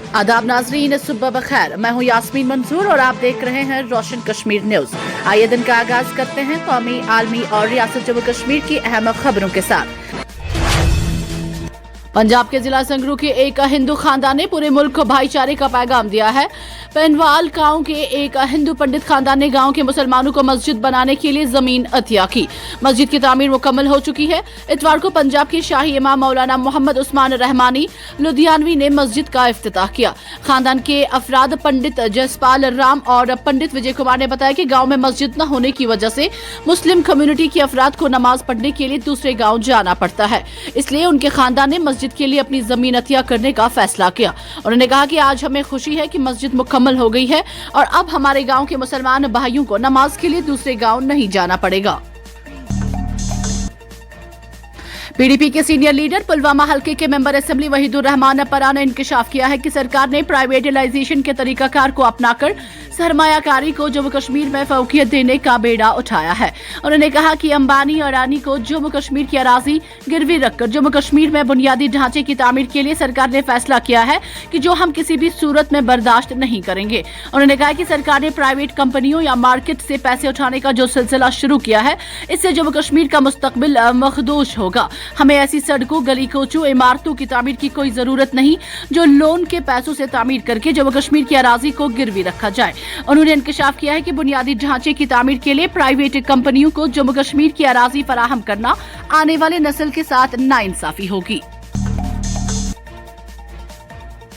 आदाब नाजरीन, सुबह बखैर। मैं हूँ यास्मीन मंसूर और आप देख रहे हैं रोशन कश्मीर न्यूज। आइए दिन का आगाज करते हैं कौमी, आलमी और रियासत जम्मू कश्मीर की अहम खबरों के साथ। पंजाब के जिला संगरूर के एक हिंदू खानदान ने पूरे मुल्क को भाईचारे का पैगाम दिया है। पेनवाल गांव के एक हिंदू पंडित खानदान ने गांव के मुसलमानों को मस्जिद बनाने के लिए जमीन अतिया की। मस्जिद की तामीर मुकम्मल हो चुकी है। इतवार को पंजाब के शाही इमाम मौलाना मोहम्मद उस्मान रहमानी लुधियानवी ने मस्जिद का इफ्तिताह किया। खानदान के अफराद पंडित जसपाल राम और पंडित विजय कुमार ने बताया कि गाँव में मस्जिद न होने की वजह से मुस्लिम कम्युनिटी के अफराद को नमाज पढ़ने के लिए दूसरे गाँव जाना पड़ता है, इसलिए उनके खानदान ने मस्जिद के लिए अपनी जमीन अतिया करने का फैसला किया। उन्होंने कहा कि आज हमें खुशी है कि मस्जिद मुकम्मल हो गई है और अब हमारे गांव के मुसलमान भाइयों को नमाज के लिए दूसरे गांव नहीं जाना पड़ेगा। पीडीपी के सीनियर लीडर पुलवामा हलके के मेंबर असेंबली वहीदुर रहमान परा ने इंकशाफ किया है कि सरकार ने प्राइवेटाइजेशन के तरीकाकार को अपनाकर सरमायाकारी को जम्मू कश्मीर में फौकियत देने का बेड़ा उठाया है। उन्होंने कहा कि अंबानी और अडानी को जम्मू कश्मीर की अराजी गिरवी रखकर जम्मू कश्मीर में बुनियादी ढांचे की तामीर के लिए सरकार ने फैसला किया है कि जो हम किसी भी सूरत में बर्दाश्त नहीं करेंगे। उन्होंने कहा कि सरकार ने प्राइवेट कंपनियों या मार्केट से पैसे उठाने का जो सिलसिला शुरू किया है, इससे जम्मू कश्मीर का मुस्तकबिल मखदूश होगा। हमें ऐसी सड़कों, गली कोचों, इमारतों की तामीर की कोई जरूरत नहीं जो लोन के पैसों से तामीर करके जम्मू कश्मीर की अराजी को गिरवी रखा जाए। उन्होंने इंकशाफ किया है कि बुनियादी ढांचे की तामीर के लिए प्राइवेट कंपनियों को जम्मू कश्मीर की अराजी फराहम करना आने वाले नस्ल के साथ नाइंसाफी होगी।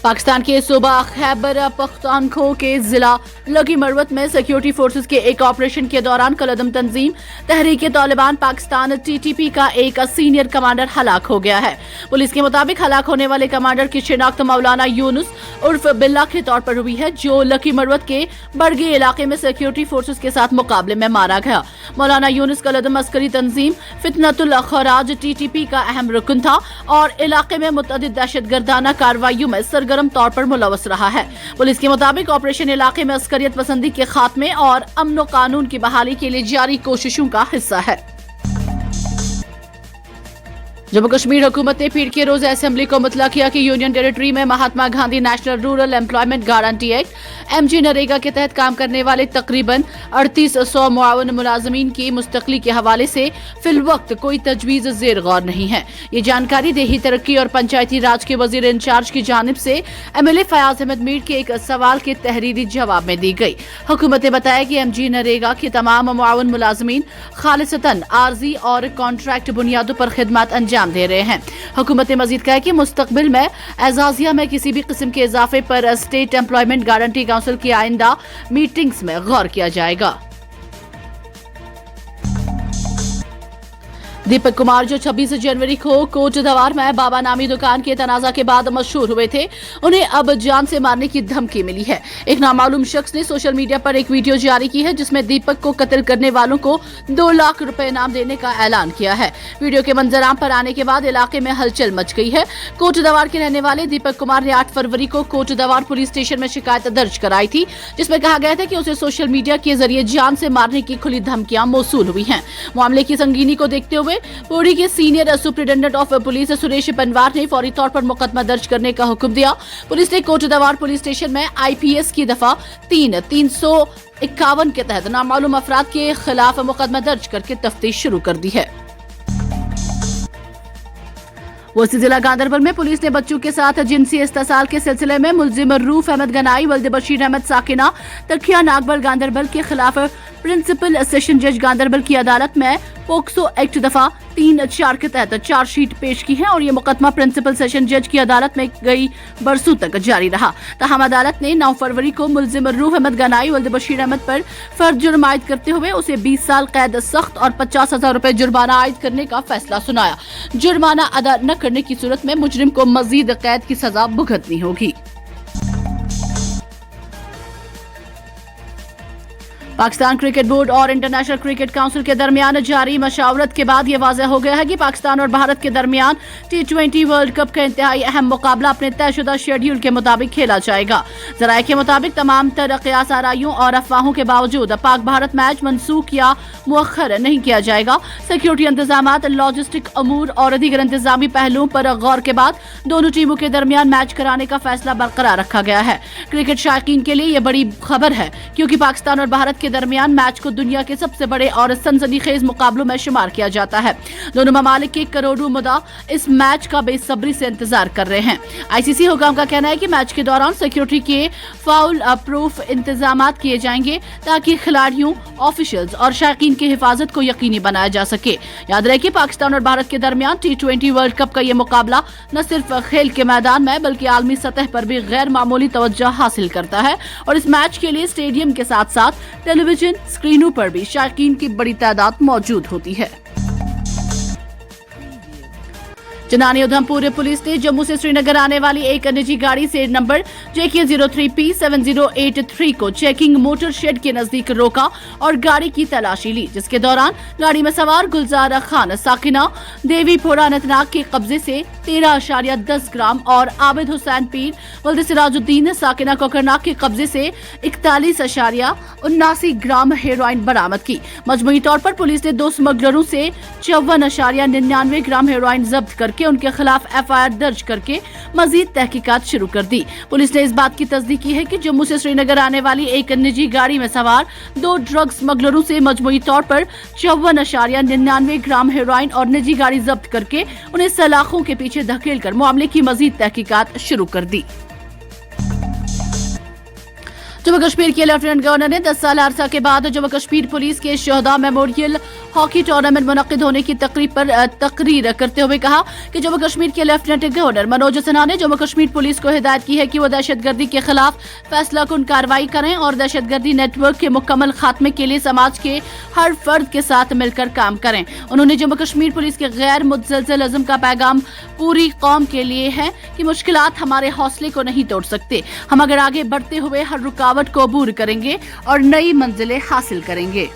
पाकिस्तान के सूबा खैबर पख्तूनख्वा के जिला लकी मरवत में सिक्योरिटी फोर्सेस के एक ऑपरेशन के दौरान कलदम तंजीम तहरीक तालिबान पाकिस्तान टीटीपी का एक सीनियर कमांडर हलाक हो गया है। पुलिस के मुताबिक हलाक होने वाले कमांडर की शिनाख्त मौलाना यूनुस उर्फ बिल्ला के तौर पर हुई है, जो लकी मरवत के बड़गे इलाके में सिक्योरिटी फोर्सेस के साथ मुकाबले में मारा गया। मौलाना यूनुस कलदम अस्करी तंजीम फितनतुल खराज टीटीपी का अहम रुकन था और इलाके में मुतअद्दिद दहशतगर्दाना कार्रवाइयों में सरगर्म तौर पर मुलव्वस रहा है। पुलिस के मुताबिक ऑपरेशन इलाके में अस्करियत पसंदी के खात्मे और अमन व कानून की बहाली के लिए जारी कोशिशों का हिस्सा है। जम्मू कश्मीर हुकूमत ने पीर के रोज असेंबली को मुतला किया कि यूनियन टेरिटरी में Mahatma Gandhi national rural employment guarantee act MG NREGA के तहत काम करने वाले तकरीबन 3800 मुआवन मुलाजमीन की मुस्तकली के हवाले से फिल वक्त कोई तजवीज जेर गौर नहीं है। ये जानकारी देही तरक्की और पंचायती राज के वजीर इंचार्ज की जानिब से MLA फयाज अहमद मीर के एक सवाल के तहरीरी जवाब में दी गई। हुकूमत ने बताया कि एमजी नरेगा के तमाम मुआवन मुलाजमीन खालिसतन आर्जी और कॉन्ट्रैक्ट बुनियादों पर खिदमत अंजाम दे रहे हैं। हुकूमत ने मजीद कहा कि मुस्तकबिल में एजाजिया में किसी भी किस्म के इजाफे पर स्टेट एम्प्लॉयमेंट गारंटी काउंसिल की आइंदा मीटिंग्स में गौर किया जाएगा। दीपक कुमार, जो 26 जनवरी को कोट दवार में बाबा नामी दुकान के तनाजा के बाद मशहूर हुए थे, उन्हें अब जान से मारने की धमकी मिली है। एक नामालूम शख्स ने सोशल मीडिया पर एक वीडियो जारी की है जिसमें दीपक को कत्ल करने वालों को 2 लाख रुपए इनाम देने का ऐलान किया है। वीडियो के मंजराम पर आने के बाद इलाके में हलचल मच गई है। कोट दवार के रहने वाले दीपक कुमार ने 8 फरवरी को कोट दवार पुलिस स्टेशन में शिकायत दर्ज कराई थी, जिसमें कहा गया था कि उसे सोशल मीडिया के जरिए जान से मारने की खुली धमकियां मौसूल हुई हैं। मामले की संगीनी को देखते हुए पौड़ी के senior superintendent of police Suresh Panwar ने फौरी तौर पर मुकदमा दर्ज करने का हुक्म दिया। पुलिस ने कोट दवार पुलिस स्टेशन में IPS की दफा 351 के तहत नामालूम अफराद के खिलाफ मुकदमा दर्ज करके तफ्तीश शुरू कर दी है। वसी जिला गांधरबल में पुलिस ने बच्चों के साथ जिनसी इस्तेसाल के सिलसिले में मुलजिम रूफ अहमद गनाई, वल्द बशीर अहमद साकिना, तकिया नागबल गांधरबल के खिलाफ प्रिंसिपल सेशन जज गांधरबल की अदालत में पोक्सो एक्ट दफा 3-4 के तहत चार्जशीट पेश की है और ये मुकदमा प्रिंसिपल सेशन जज की अदालत में कई बरसों तक जारी रहा। ताहम अदालत ने 9 फरवरी को मुलजिम रूफ अहमद गनाई, वल्द बशीर अहमद पर फर्द जुर्म आयद करते हुए उसे 20 साल कैद सख्त और 50,000 रुपए जुर्माना आयद करने का फैसला सुनाया। जुर्माना अदा न करने की सूरत में मुजरिम को मजीद कैद की सजा भुगतनी होगी। पाकिस्तान क्रिकेट बोर्ड और इंटरनेशनल क्रिकेट काउंसिल के दरमियान जारी मशावरत के बाद ये वाज़ेह हो गया है कि पाकिस्तान और भारत के दरमियान T20 वर्ल्ड कप का इंतहाई अहम मुकाबला अपने तयशुदा शेड्यूल के मुताबिक खेला जाएगा। ज़राए के मुताबिक तमाम तर क़ियास आराइयों और अफवाहों के बावजूद पाक भारत मैच मनसूख या मुअख्खर नहीं किया जाएगा। सिक्योरिटी इंतजामात, लॉजिस्टिक अमूर और दीगर इंतजामी पहलुओं पर गौर के बाद दोनों टीमों के दरमियान मैच कराने का फैसला बरकरार रखा गया है। क्रिकेट शायकीन के लिए ये बड़ी खबर है क्योंकि पाकिस्तान और भारत के दरमियान मैच को दुनिया के सबसे बड़े और सनसनीखेज मुकाबलों में शुमार किया जाता है। दोनों ममालिक के करोड़ों मुद्दा इस मैच का बेसब्री से इंतजार कर रहे हैं। आईसीसी हुकाम का कहना है कि मैच के दौरान सिक्योरिटी के फाउल प्रूफ इंतजामात किए जाएंगे ताकि खिलाड़ियों, ऑफिशियल्स और शायकीन की हिफाजत को यकीनी बनाया जा सके। याद रहे कि पाकिस्तान और भारत के दरमियान T20 वर्ल्ड कप का ये मुकाबला न सिर्फ खेल के मैदान में बल्कि आलमी सतह पर भी गैर मामूली तवज्जो हासिल करता है और इस मैच के लिए स्टेडियम के साथ साथ टेलीविजन स्क्रीनों पर भी शायकीन की बड़ी तादाद मौजूद होती है। जनानी उधमपुर पुलिस ने जम्मू से श्रीनगर आने वाली एक निजी गाड़ी से नंबर JK03P7083 को चेकिंग मोटर शेड के नजदीक रोका और गाड़ी की तलाशी ली, जिसके दौरान गाड़ी में सवार गुलजार खान साकिना देवीपुरा अनंतनाग के कब्जे से 13.10 ग्राम और आबिद हुसैन पीर वल्द सिराजुद्दीन साकिना कोकरनाग के कब्जे से 41.79 ग्राम हेरोइन बरामद की। मजमूई तौर पर पुलिस ने 2 स्मगलरों से 54.99 ग्राम हेरोइन जब्त करके उनके खिलाफ FIR दर्ज करके मजीद तहकीकात शुरू कर दी। पुलिस ने इस बात की तस्दीक की है कि जम्मू से श्रीनगर आने वाली एक निजी गाड़ी में सवार 2 ड्रग स्मगलरों से मजमूई तौर पर 54.99 ग्राम हेरोइन और निजी गाड़ी जब्त करके उन्हें सलाखों के पीछे धकेलकर मामले की मजीद तहकीकात शुरू कर दी। जम्मू कश्मीर के लेफ्टिनेंट गवर्नर ने 10 साल अरसा के बाद जम्मू कश्मीर पुलिस के शहदा मेमोरियल हॉकी टूर्नामेंट मुनक्किद होने की तकरीब पर तकरीर करते हुए कहा कि जम्मू कश्मीर के लेफ्टिनेंट गवर्नर मनोज सिन्हा ने जम्मू कश्मीर पुलिस को हिदायत की है कि वो दहशतगर्दी के खिलाफ फैसला कुन कार्रवाई करें और दहशतगर्दी नेटवर्क के मुकम्मल खात्मे के लिए समाज के हर फर्द के साथ मिलकर काम करें। उन्होंने जम्मू कश्मीर पुलिस के गैर मुतज़लज़ल अज़्म का पैगाम पूरी कौम के लिए है कि मुश्किलात हमारे हौसले को नहीं तोड़ सकते। हम अगर आगे बढ़ते हुए हर रुकावट को अबूर करेंगे और नई मंजिलें हासिल करेंगे।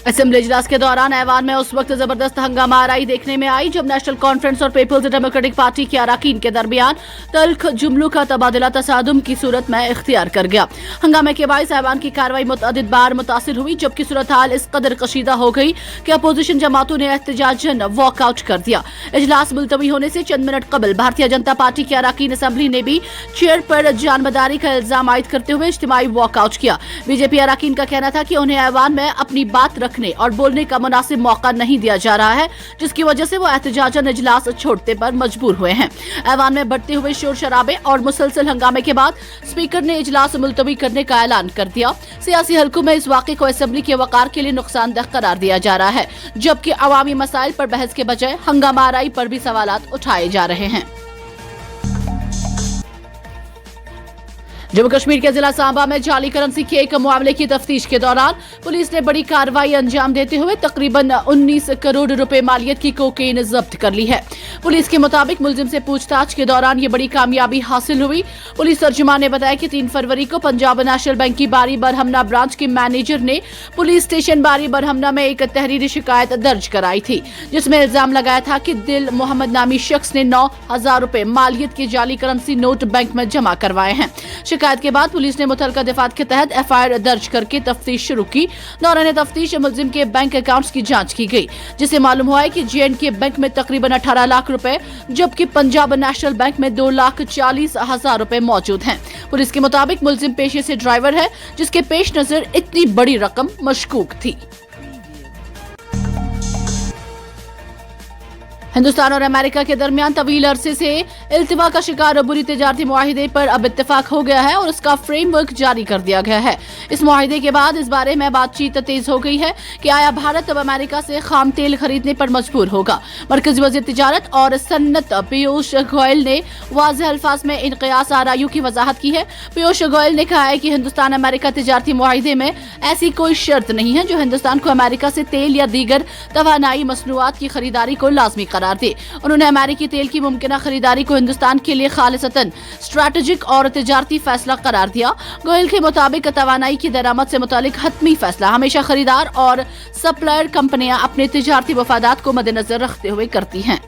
असेंबली इजलास के दौरान ऐवान में उस वक्त जबरदस्त हंगामा आराई देखने में आई जब नेशनल कॉन्फ्रेंस और पीपल्स डेमोक्रेटिक पार्टी के अरकान के दरमियान तल्ख जुमलों का तबादला तसादुम की सूरत में इख्तियार कर गया। हंगामे के बायस ऐवान की कार्रवाई मुतअद्दिद बार मुतासिर हुई, जबकि सूरत हाल इस कदर कशीदा हो गई कि अपोजिशन जमातों ने एहतजाजन वॉकआउट कर दिया। इजलास मुलतवी होने से चंद मिनट कबल भारतीय जनता पार्टी के अरकान असेंबली ने भी चेयर पर जानबदारी का इल्जाम आयद करते हुए इज्तिमाई वॉकआउट किया। बीजेपी अरकान का कहना था कि उन्हें ऐवान में अपनी बात रखने और बोलने का मुनासिब मौका नहीं दिया जा रहा है, जिसकी वजह से वो एहतजाजन इजलास छोड़ने पर मजबूर हुए हैं। ऐवान में बढ़ते हुए शोर शराबे और मुसलसल हंगामे के बाद स्पीकर ने इजलास मुलतवी करने का ऐलान कर दिया। सियासी हलकों में इस वाक़े को असेंबली के वक़ार के लिए नुकसानदेह करार दिया जा रहा है, जबकि अवामी मसाइल पर बहस के बजाय हंगामा आराई पर भी सवालात उठाए जा रहे हैं। जम्मू कश्मीर के जिला सांबा में जाली करेंसी के एक मामले की तफ्तीश के दौरान पुलिस ने बड़ी कार्रवाई अंजाम देते हुए तकरीबन 19 करोड़ रुपए मालियत की कोकेन जब्त कर ली है। पुलिस के मुताबिक मुलजिम से पूछताछ के दौरान ये बड़ी कामयाबी हासिल हुई। पुलिस तर्जुमान ने बताया कि 3 फरवरी को पंजाब नेशनल बैंक की बारी बरहमना ब्रांच के मैनेजर ने पुलिस स्टेशन बारी बरहमना में एक तहरीरी शिकायत दर्ज कराई थी, जिसमें इल्जाम लगाया था कि दिल मोहम्मद नामी शख्स ने 9,000 रुपए मालियत के जाली करेंसी नोट बैंक में जमा करवाए हैं। शिकायत के बाद पुलिस ने मुतलका दफात के तहत FIR दर्ज करके तफ्तीश शुरू की। दौरान तफ्तीश मुलजिम के बैंक अकाउंट्स की जांच की गई, जिससे मालूम हुआ है कि JNK बैंक में तकरीबन 18 लाख रुपए जबकि पंजाब नेशनल बैंक में 2,40,000 रुपए मौजूद हैं। पुलिस के मुताबिक मुलजिम पेशे से ड्राइवर है, जिसके पेश नजर इतनी बड़ी रकम मशकूक थी। हिंदुस्तान और अमेरिका के दरमियान तवील अरसे से इल्तिवा का शिकार अबूरी तिजारती मुआहिदे पर अब इत्तेफाक हो गया है और उसका फ्रेमवर्क जारी कर दिया गया है। इस मुआहिदे के बाद इस बारे में बातचीत तेज हो गई है कि आया भारत अब अमेरिका से खाम तेल खरीदने पर मजबूर होगा। मरकजी वज़ीर तिजारत और सन्नत पीयूष गोयल ने वाज़ेह अल्फाज में इन क़ियास आराइयों की वजाहत की है। पीयूष गोयल ने कहा है कि हिंदुस्तान अमेरिका तिजारती मुआहिदे में ऐसी कोई शर्त नहीं है जो हिंदुस्तान को अमेरिका से तेल या दीगर तवानाई मसनूआत की खरीदारी को लाजमी करार दी। उन्होंने अमेरिकी तेल की मुमकिन खरीदारी को हिंदुस्तान के लिए खालिसतन स्ट्रैटेजिक और तिजारती फैसला करार दिया। गोयल के मुताबिक तवानाई की दरामद से मुतालिक हतमी फैसला हमेशा खरीदार और सप्लायर कंपनियां अपने तिजारती मफादात को मद्देनजर रखते हुए करती हैं।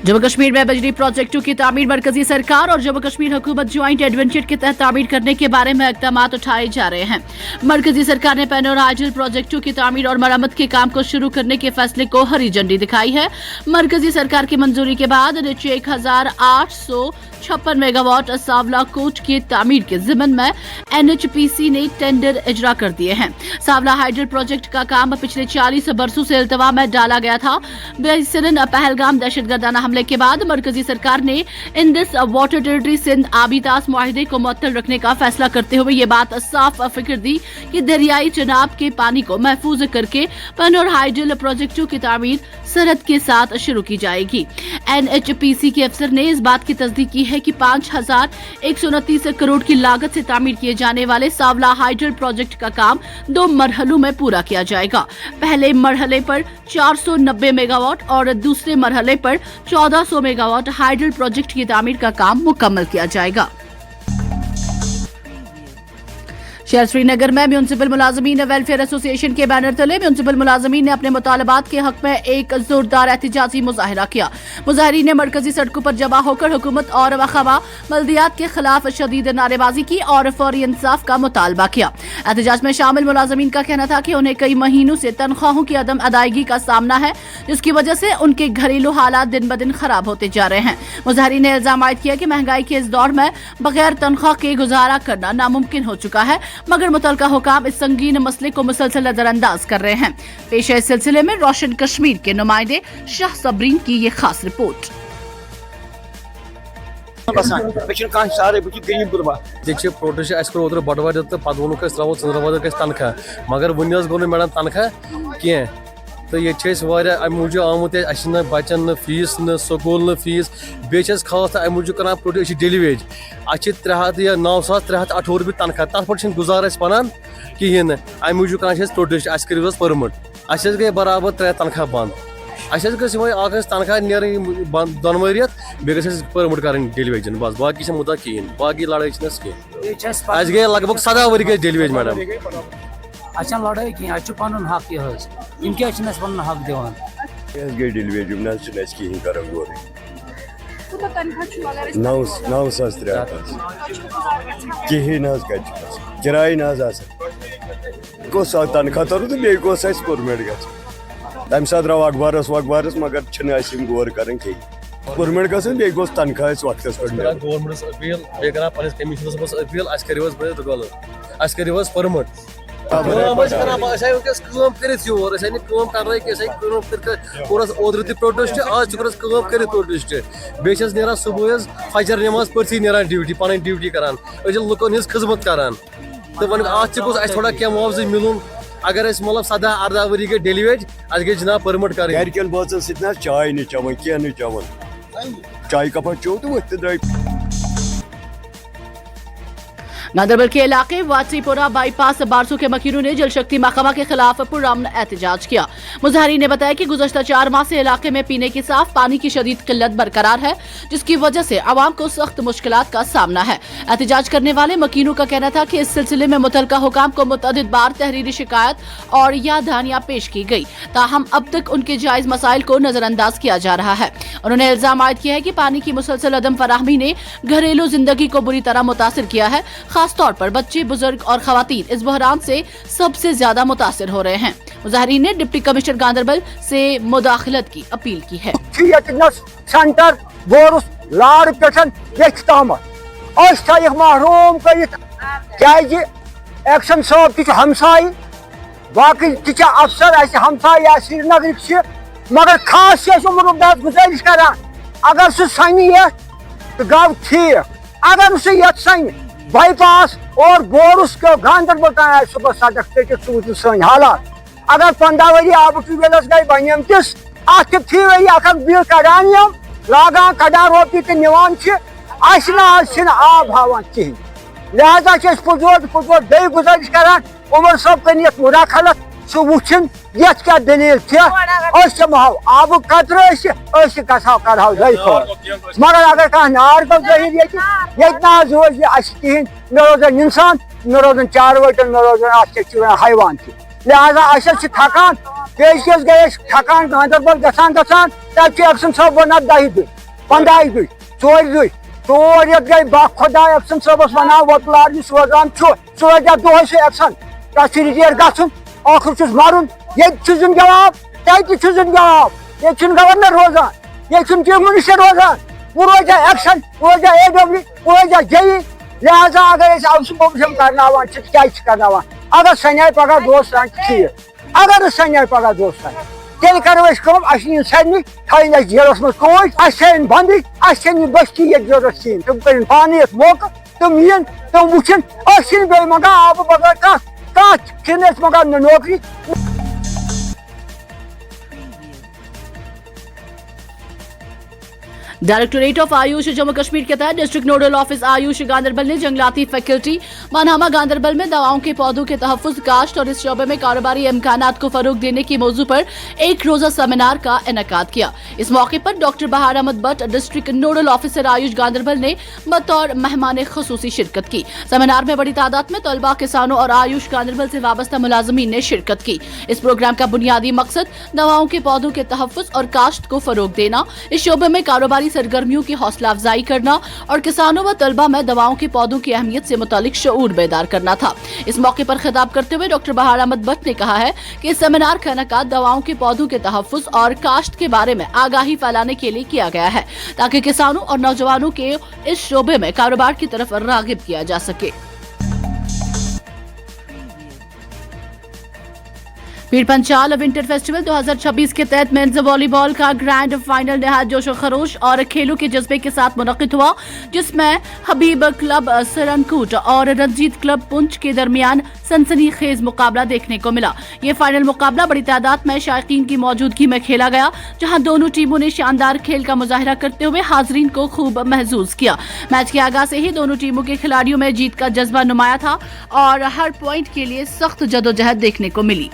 जम्मू कश्मीर में बिजली प्रोजेक्टों की तामीर मरकजी सरकार और जम्मू कश्मीर हुकूमत ज्वाइंट एडवेंचर के तहत तामीर करने के बारे में इकदाम उठाए जा रहे हैं। मरकजी सरकार ने पैन और हाइडल प्रोजेक्टों की तामीर और मरम्मत के काम को शुरू करने के फैसले को हरी झंडी दिखाई है। मरकजी सरकार की मंजूरी के बाद नीचे 1856 मेगावाट सावला कोट की तामीर के जिम्मन में NHPC ने टेंडर इजरा कर दिए हैं। सावला हाइडल प्रोजेक्ट का काम पिछले 40 बरसों से इल्तवा में डाला गया था। बेसिरन पहलगाम दहशतगर्दाना हमले के बाद मरकजी सरकार ने इंडस वाटर टेरिटरी सिंध आबीतास मुआहिदे को मुअत्तल रखने का फैसला करते हुए ये बात साफ फिक्र दी कि दरियाई चनाब के पानी को महफूज करके पैन और हाइडल प्रोजेक्टों की तामीर सरहद के साथ शुरू की जाएगी। NHPC के अफसर ने इस बात की तस्दीक की है कि 5129 करोड़ की लागत से तामीर किए जाने वाले सावला हाइडल प्रोजेक्ट का काम 2 मरहलों में पूरा किया जाएगा। पहले मरहले पर 490 मेगावाट और दूसरे मरहले पर 1400 मेगावाट हाइडल प्रोजेक्ट की तामीर का काम मुकम्मल किया जाएगा। शहर श्रीनगर में म्यूनिसिपल मुलाजमीन वेलफेयर एसोसिएशन के बैनर तले म्यूनिसिपल मुलाजमीन ने अपने मुतालबात के हक में एक जोरदार एहतजाजी मुजाहिरा किया। मुजाहिरीन ने मरकजी सड़कों पर जमा होकर हुकूमत और वखबा बल्दियात के खिलाफ शदीद नारेबाजी की और फौरी इंसाफ का मुतालबा किया। एहतजाज में शामिल मुलाजमीन का कहना था कि उन्हें कई महीनों से तनख्वाहों की अदम अदायगी का सामना है, जिसकी वजह से उनके घरेलू हालात दिन ब दिन खराब होते जा रहे हैं। मुजाहिरीन ने इल्जाम आयद किया कि महंगाई के इस दौर में बगैर तनख्वाह के गुजारा करना नामुमकिन हो चुका है, मगर मुतलका हुकाम इस संगीन मसले को मुसलसल नजरअंदाज कर रहे हैं। पेश है इस सिलसिले में रोशन कश्मीर के नुमाइंदे शाह सबरीन की ये खास रिपोर्ट। प्रोटेस्ट बटवार तो पे वो त्रो ज़र तनख्वाह, मगर वन गो मेड़ान तनख्वाह कह तो ये अमि मूजूब आमुत बचन न फीस न स्कूल न फीस बे खास अमि मूजूब कर प्रोटेस्ट डेली वेज 9328 रुपये तनख्वाह तथ पे गुजार पनान कहें अमि मूजूब कर प्रोटेस्ट करो परमिट गई बराबर 3 तनख्वाह बंद गई तनख्वाह दोनवे रेत बे परमिट कर डेली वेजन बस बाकी मुद्दा कहें बाकी लड़ाई कह गई लगभग 17 वरी गई डेली वेज मैडम अच्छा लड़ाई कहीं पन हक यह क्या पन हक दिवान गई डेली वेज कहें कर 9,300 कहें किराए तनख्वाह तर तो बे परमिट ग तम सात द्राव अखबारस वखबारस मगर गौर कर परमिट गन बे तनख्वाह वक्त पे गवर्नमेंट अपील करो परमिट ओद्र प्रोटेस्ट आज प्रोटेस्ट बे सुबह फजर नमाज पर्सी ड्यूटी पन ड्यूटी करान लुकन हज खिदमत करान तो वो गोस थोड़ा क्या मुआवजा मिलून अगर मतलब 17-18 वरी गई डेली वेज गई जनाब परमिट कर घर बचन सत चाय नहीं चवन क्या नहीं चवन चाय कपा चो तो वो द्राय। गांधरबल के इलाके वासीपुरा बाईपास बारसू के मकीनों ने जल शक्ति महकमा के खिलाफ पुरअमन एहतजाज किया। मुजाहिरीन ने बताया कि गुज़श्ता 4 माह से इलाके में पीने के साफ पानी की शदीद किल्लत बरकरार है, जिसकी वजह से आवाम को सख्त मुश्किलात का सामना है। एहतजाज करने वाले मकीनों का कहना था कि इस सिलसिले में मुतलका हुकाम को मुतअद्दिद बार तहरीरी शिकायत और यादहानियां पेश की गई, ताहम अब तक उनके जायज मसाइल को नजरअंदाज किया जा रहा है। उन्होंने इल्जाम आयद किया है कि पानी की मुसलसल अदम फराहमी ने घरेलू जिंदगी को बुरी तरह मुतासिर किया है। खास तौर पर बच्चे, बुजुर्ग और खवातीन इस बहरान से सबसे ज्यादा मुतासिर हो रहे हैं। मुजाहिरीन ने डिप्टी कमिश्नर गांधरबल से मुदाखलत की अपील की है। सेंटर बोरस लाड़ पे महरूम कर एक्शन साहब ती हमसाई बाकी ती अफसर हमसाई श्रीनगर मगर खास गुजारिश कर अगर सह सन तो गो ठीक, अगर सह सन बाईपास और बोरस के गांधरबल तक सुबह सड़क तक सन हालात अगर 15 वरी आब ट्यूबवेलस गई बन किस अत फी वरी बिल कड़ान लागान कड़ान रोपी तो निवान आब हावान कहें। लिहाजा पुजोर बे गुजारिश करान उमर साहब कर मुदाखलत सो वुचन यथ क्या दलील महो आब कतर गो मगर अगर कह नार गो जहिर ये ना रोज कहें न रोजन इंसान न रोजन चारवटन न रोजन हैवान लिहाजा अस थकान पेश गए थकान गांधरबल गसान तब अफसन साहब वन 10 दुह 15 दुह 4 दुह 4 रेत गई बा खुदा अफसन साहबस वन वतलार सोजान सोजा दोह अफसन तस रिटेयर गन आखिर मरुन ये जवाब तक जवाब ये गवर्नर रोजान ये चीफ मिनिस्टर रोजान वो रोजा एक्शन रोजा AW रोजा JE लिहाजा अगर अफसम कर अगर सन्याय पगह दोस्तान ठीक अगर सन्याय पगह दोस्तान तेल करो अन सारे थन जेलस मज कोच अन बंद बस्ती ये जरूरत कहें तुम कर पानी मौका तुम yin तुम वुचन बे मगा आब बगैर कत मगा नौकरी। डायरेक्टोरेट ऑफ आयुष जम्मू कश्मीर के तहत district nodal office Ayush Ganderbal ने जंगलाती फैकल्टी मानहामा गांधरबल में दवाओं के पौधों के तहफ्फुज काश्त और इस शोबे में कारोबारी इम्कानात को फरोग देने की मौजू पर एक रोजा सेमिनार का इनेकाद किया। इस मौके पर doctor Bahar Ahmad Bhatt district nodal officer AYUSH Ganderbal ने बतौर मेहमान खुसूसी शिरकत की। सेमिनार में बड़ी तादाद में तलबा, किसानों और आयुष गांधरबल से वाबस्ता मुलाजमीन ने शिरकत की। इस प्रोग्राम का बुनियादी मकसद दवाओं के पौधों के तहफ्फुज और काश्त को फरोग देना, इस शोबे में कारोबारी सरगर्मियों की हौसला अफजाई करना और किसानों व तलबा में दवाओं के पौधों की अहमियत से मुतालिक शऊर बेदार करना था। इस मौके पर खिताब करते हुए डॉक्टर बहार अहमद भट्ट ने कहा है कि इस सेमिनार का इनेकाद दवाओं के पौधों के तहफ्फुज और काश्त के बारे में आगाही फैलाने के लिए किया गया है ताकि किसानों और नौजवानों के इस शोबे में कारोबार की तरफ रागिब किया जा सके। पीर पंचाल विंटर फेस्टिवल 2026 के तहत मेंस वॉलीबॉल का ग्रैंड फाइनल नहायत जोशो खरोश और खेलों के जज्बे के साथ मुनक्किद हुआ, जिसमें हबीब क्लब सरनकूट और रंजीत क्लब पुंछ के दरमियान सनसनीखेज मुकाबला देखने को मिला। ये फाइनल मुकाबला बड़ी तादाद में शायकीन की मौजूदगी में खेला गया, जहां दोनों टीमों ने शानदार खेल का मुजाहिरा करते हुए हाजरीन को खूब महसूस किया। मैच के आगाज से ही दोनों टीमों के खिलाड़ियों में जीत का जज्बा नुमाया था और हर पॉइंट के लिए सख्त जदोजहद देखने को मिली।